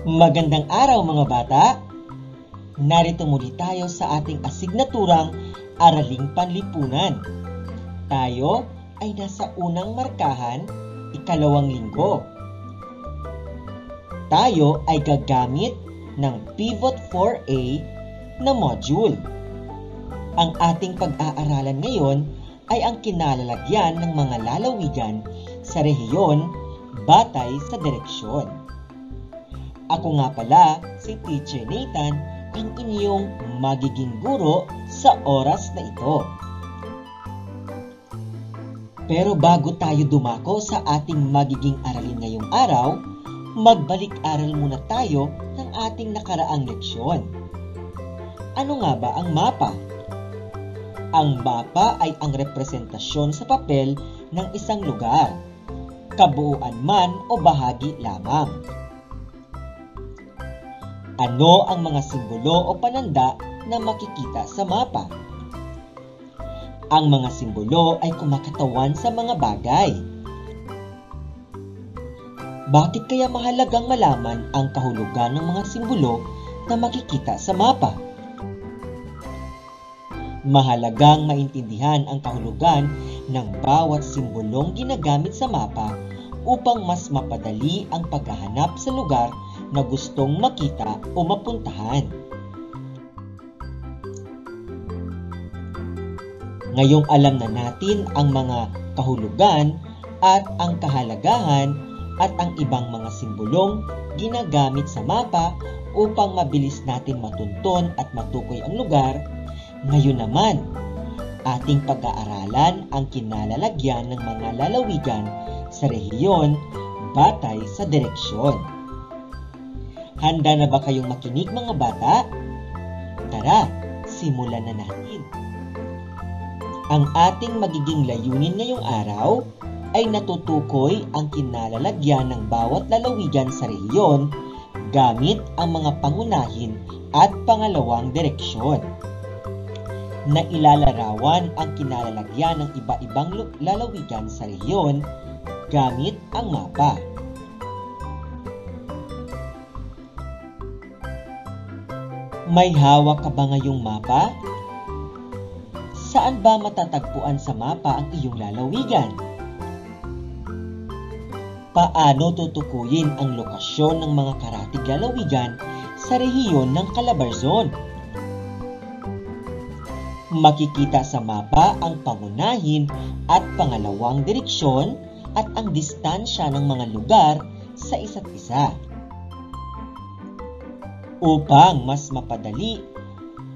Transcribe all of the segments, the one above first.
Magandang araw mga bata! Narito muli tayo sa ating asignaturang Araling Panlipunan. Tayo ay nasa unang markahan, ikalawang linggo. Tayo ay gagamit ng Pivot 4A na module. Ang ating pag-aaralan ngayon ay ang kinalalagyan ng mga lalawigan sa rehiyon batay sa direksyon. Ako nga pala, si Teacher Nathan, ang inyong magiging guro sa oras na ito. Pero bago tayo dumako sa ating magiging aralin ngayong araw, magbalik-aral muna tayo ng ating nakaraang leksyon. Ano nga ba ang mapa? Ang mapa ay ang representasyon sa papel ng isang lugar, kabuuan man o bahagi lamang. Ano ang mga simbolo o pananda na makikita sa mapa? Ang mga simbolo ay kumakatawan sa mga bagay. Bakit kaya mahalagang malaman ang kahulugan ng mga simbolo na makikita sa mapa? Mahalagang maintindihan ang kahulugan ng bawat simbolong ginagamit sa mapa upang mas mapadali ang paghahanap sa lugar na gustong makita o mapuntahan. Ngayong alam na natin ang mga kahulugan at ang kahalagahan at ang ibang mga simbolong ginagamit sa mapa upang mabilis natin matunton at matukoy ang lugar, ngayon naman, ating pag-aaralan ang kinalalagyan ng mga lalawigan sa rehiyon batay sa direksyon. Handa na ba kayong makinig mga bata? Tara, simulan na natin. Ang ating magiging layunin ngayong araw ay natutukoy ang kinalalagyan ng bawat lalawigan sa rehiyon gamit ang mga pangunahin at pangalawang direksyon. Nailalarawan ang kinalalagyan ng iba-ibang lalawigan sa rehiyon gamit ang mapa. May hawak ka ba ngayong mapa? Saan ba matatagpuan sa mapa ang iyong lalawigan? Paano tutukuyin ang lokasyon ng mga karatig lalawigan sa rehiyon ng Calabarzon? Makikita sa mapa ang pangunahin at pangalawang direksyon at ang distansya ng mga lugar sa isa't isa. Upang mas mapadali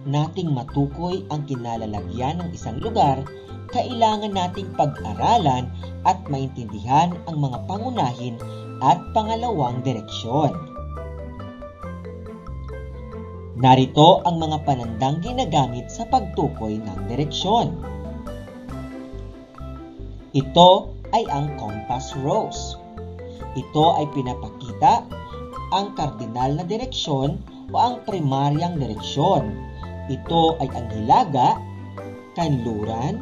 nating matukoy ang kinalalagyan ng isang lugar, kailangan nating pag-aralan at maintindihan ang mga pangunahin at pangalawang direksyon. Narito ang mga panandang ginagamit sa pagtukoy ng direksyon. Ito ay ang compass rose. Ito ay pinapakita ang kardinal na direksyon o ang primaryang direksyon. Ito ay ang hilaga, kanluran,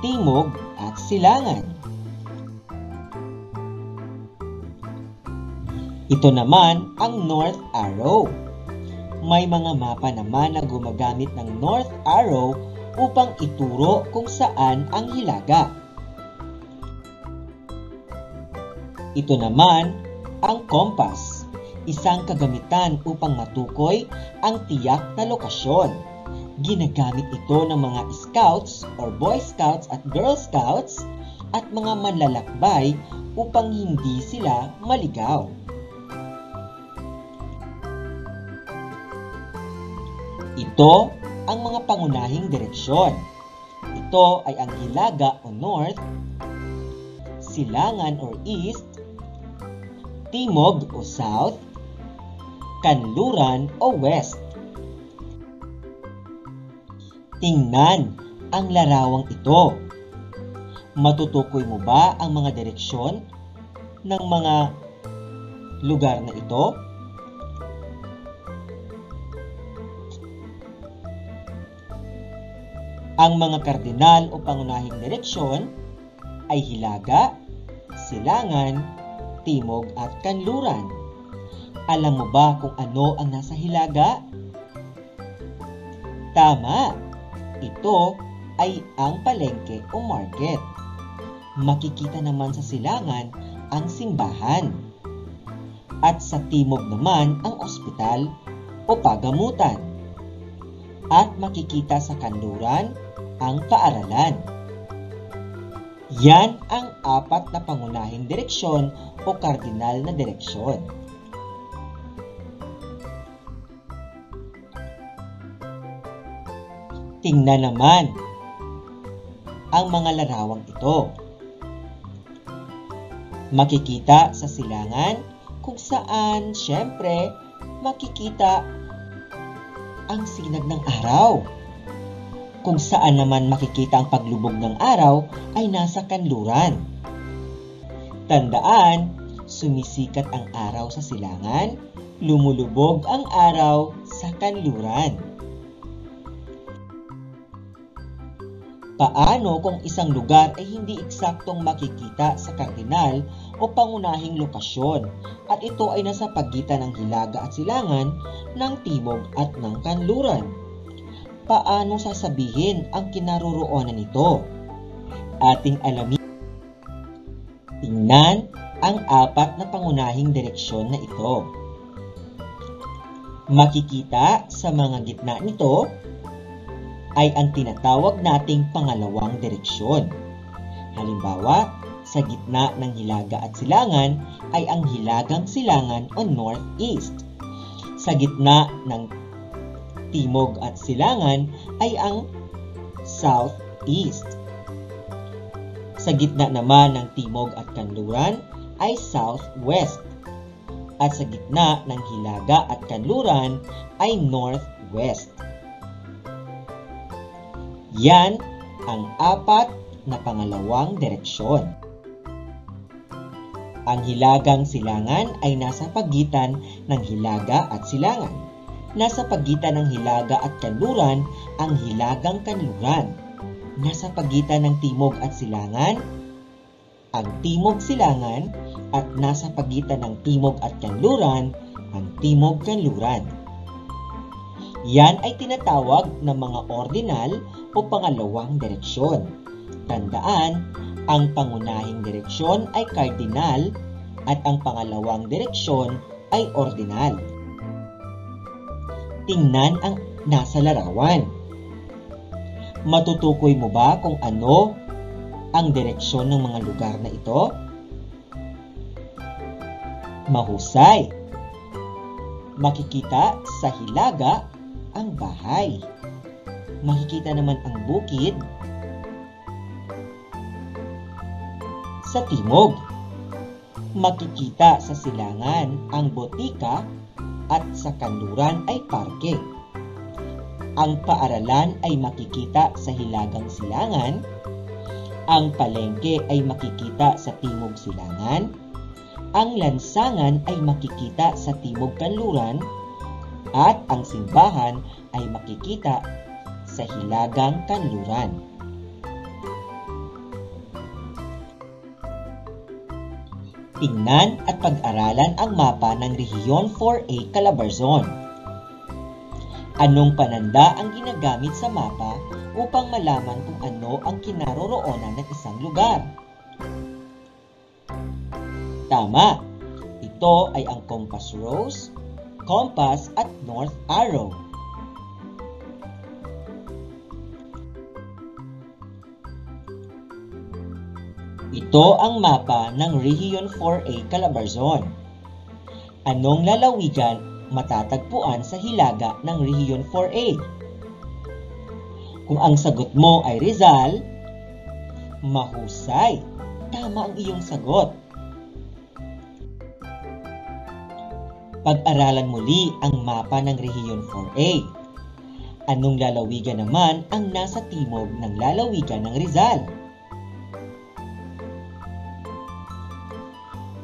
timog at silangan. Ito naman ang north arrow. May mga mapa naman na gumagamit ng north arrow upang ituro kung saan ang hilaga. Ito naman ang compass. Isang kagamitan upang matukoy ang tiyak na lokasyon. Ginagamit ito ng mga Scouts or Boy Scouts at Girl Scouts at mga manlalakbay upang hindi sila maligaw. Ito ang mga pangunahing direksyon. Ito ay ang hilaga o north, silangan or east, timog o south, kanluran o west. Tingnan ang larawang ito. Matutukoy mo ba ang mga direksyon ng mga lugar na ito? Ang mga kardinal o pangunahing direksyon ay hilaga, silangan, timog at kanluran. Alam mo ba kung ano ang nasa Hilaga? Tama! Ito ay ang palengke o market. Makikita naman sa silangan ang simbahan. At sa timog naman ang ospital o pagamutan. At makikita sa kanluran ang paaralan. Yan ang 4 na pangunahing direksyon o kardinal na direksyon. Tingnan naman ang mga larawang ito. Makikita sa silangan kung saan, syempre, makikita ang sinag ng araw. Kung saan naman makikita ang paglubog ng araw ay nasa kanluran. Tandaan, sumisikat ang araw sa silangan, lumulubog ang araw sa kanluran. Paano kung isang lugar ay hindi eksaktong makikita sa kardinal o pangunahing lokasyon at ito ay nasa pagitan ng hilaga at silangan, ng timog at ng kanluran? Paano sasabihin ang kinaroroonan nito? Ating alamin. Tingnan ang 4 na pangunahing direksyon na ito. Makikita sa mga gitna nito ay ang tinatawag nating pangalawang direksyon. Halimbawa, sa gitna ng hilaga at silangan ay ang hilagang silangan o northeast. Sa gitna ng timog at silangan ay ang southeast. Sa gitna naman ng timog at kanluran ay southwest. At sa gitna ng hilaga at kanluran ay northwest. Yan ang 4 na pangalawang direksyon. Ang hilagang silangan ay nasa pagitan ng hilaga at silangan. Nasa pagitan ng hilaga at kanluran ang hilagang kanluran. Nasa pagitan ng timog at silangan ang timog silangan at nasa pagitan ng timog at kanluran ang timog kanluran. Yan ay tinatawag na mga ordinal o pangalawang direksyon. Tandaan, ang pangunahing direksyon ay cardinal at ang pangalawang direksyon ay ordinal. Tingnan ang nasa larawan. Matutukoy mo ba kung ano ang direksyon ng mga lugar na ito? Mahusay! Makikita sa hilaga ang bahay. Makikita naman ang bukid sa timog. Makikita sa silangan ang botika at sa kanluran ay parke. Ang paaralan ay makikita sa hilagang silangan. Ang palengke ay makikita sa timog silangan. Ang lansangan ay makikita sa timog kanluran. At ang simbahan ay makikita sa hilagang kanluran. Tingnan at pag-aralan ang mapa ng Rehiyon 4A Calabarzon. Anong pananda ang ginagamit sa mapa upang malaman kung ano ang kinaroroonan ng isang lugar? Tama! Ito ay ang compass rose, compass at north arrow. Ito ang mapa ng Rehiyon 4A Calabarzon. Anong lalawigan matatagpuan sa hilaga ng Rehiyon 4A? Kung ang sagot mo ay Rizal, mahusay! Tama ang iyong sagot. Pag-aralan muli ang mapa ng Rehiyon 4A. Anong lalawigan naman ang nasa timog ng lalawigan ng Rizal?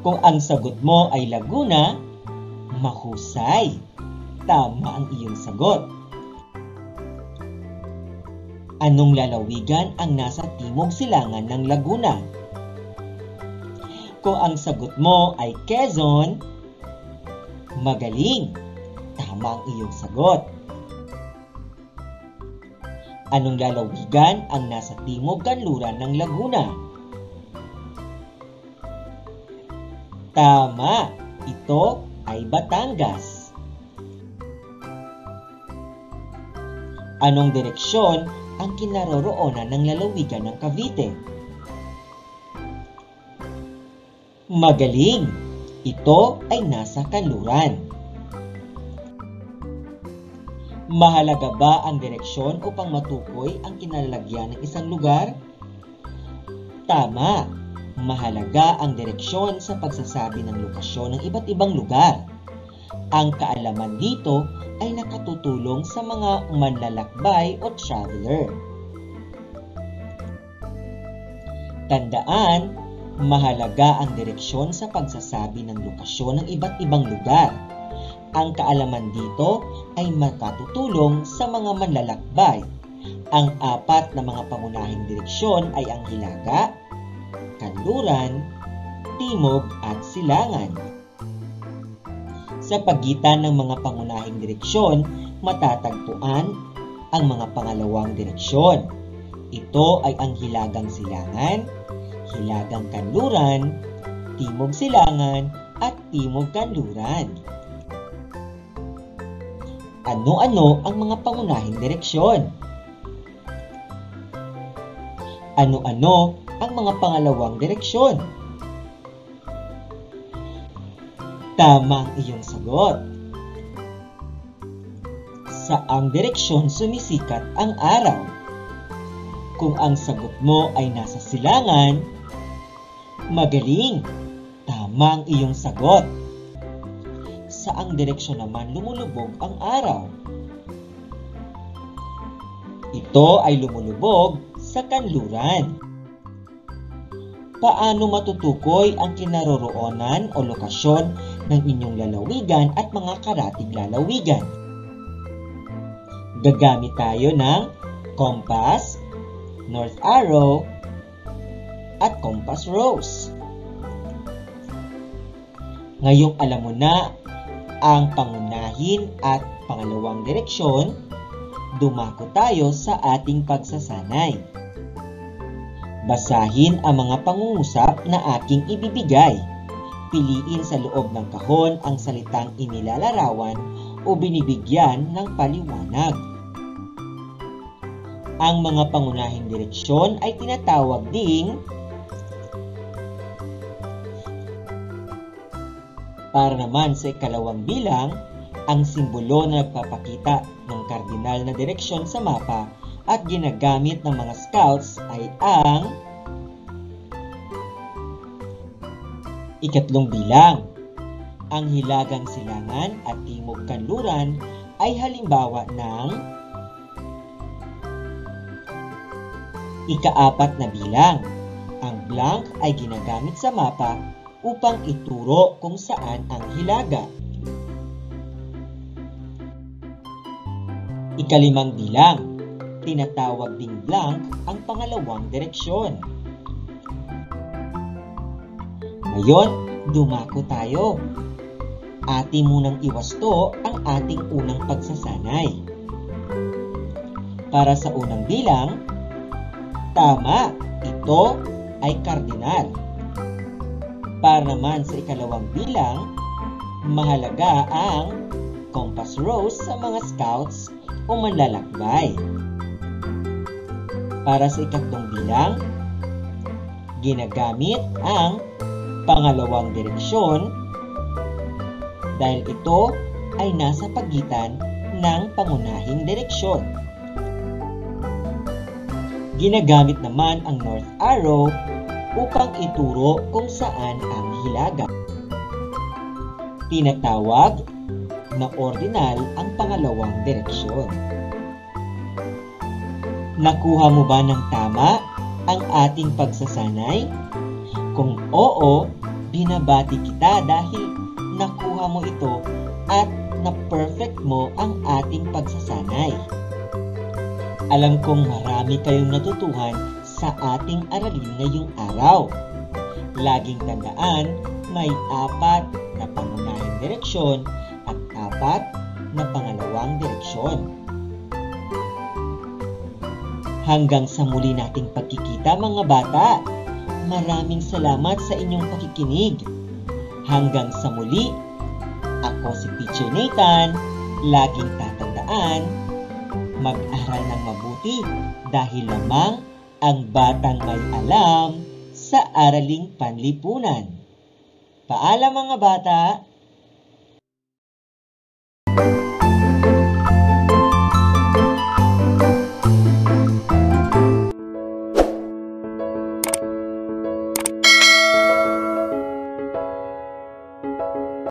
Kung ang sagot mo ay Laguna, mahusay! Tama ang iyong sagot. Anong lalawigan ang nasa timog silangan ng Laguna? Kung ang sagot mo ay Quezon, Magaling! Tama ang iyong sagot. Anong lalawigan ang nasa timog kanluran ng Laguna? Tama! Ito ay Batangas. Anong direksyon ang kinaroroonan ng lalawigan ng Cavite? Magaling! Ito ay nasa kanluran. Mahalaga ba ang direksyon upang matukoy ang kinalalagyan ng isang lugar? Tama! Mahalaga ang direksyon sa pagsasabi ng lokasyon ng iba't ibang lugar. Ang kaalaman dito ay nakatutulong sa mga manlalakbay o traveler. Tandaan, mahalaga ang direksyon sa pagsasabi ng lokasyon ng iba't ibang lugar. Ang kaalaman dito ay makatutulong sa mga manlalakbay. Ang apat na mga pangunahing direksyon ay ang hilaga, kanluran, timog at silangan. Sa pagitan ng mga pangunahing direksyon, matatagpuan ang mga pangalawang direksyon. Ito ay ang hilagang silangan, hilagang kanluran, timog silangan at timog kanluran. Ano-ano ang mga pangunahing direksyon? Ano-ano ang mga pangalawang direksyon? Tama ang iyong sagot. Saang direksyon sumisikat ang araw? Kung ang sagot mo ay nasa silangan, magaling! Tama ang iyong sagot. Saang direksyon naman lumulubog ang araw? Ito ay lumulubog sa kanluran. Paano matutukoy ang kinaroroonan o lokasyon ng inyong lalawigan at mga karatig lalawigan? Gagamit tayo ng compass, north arrow, at compass rose. Ngayong alam mo na ang pangunahin at pangalawang direksyon, dumako tayo sa ating pagsasanay. Basahin ang mga pangungusap na aking ibibigay. Piliin sa loob ng kahon ang salitang inilalarawan o binibigyan ng paliwanag. Ang mga pangunahing direksyon ay tinatawag ding para naman sa ikalawang bilang, ang simbolo na nagpapakita ng kardinal na direksyon sa mapa at ginagamit ng mga scouts ay ang ikatlong bilang. Ang hilagang silangan at timog kanluran ay halimbawa ng ikaapat na bilang. Ang blank ay ginagamit sa mapa upang ituro kung saan ang hilaga. Ikalimang bilang, tinatawag ding blank ang pangalawang direksyon. Ngayon, dumako tayo. Atin munang iwasto ang ating unang pagsasanay. Para sa unang bilang, tama, ito ay kardinal. Para naman sa ikalawang bilang, mahalaga ang compass rose sa mga scouts o manlalakbay. Para sa ikatlong bilang, ginagamit ang pangalawang direksyon dahil ito ay nasa pagitan ng pangunahing direksyon. Ginagamit naman ang north arrow upang ituro kung saan ang hilaga. Tinatawag na ordinal ang pangalawang direksyon. Nakuha mo ba ng tama ang ating pagsasanay? Kung oo, binabati kita dahil nakuha mo ito at na-perfect mo ang ating pagsasanay. Alam kong marami kayong natutuhan sa ating aralin ngayong araw. Laging tandaan, may apat na pangunahing direksyon tapat na pangalawang direksyon. Hanggang sa muli nating pagkikita mga bata, maraming salamat sa inyong pakikinig. Hanggang sa muli, ako si Teacher Nathan, laging tatandaan, mag-aral ng mabuti dahil lamang ang batang may alam sa Araling Panlipunan. Paalam mga bata!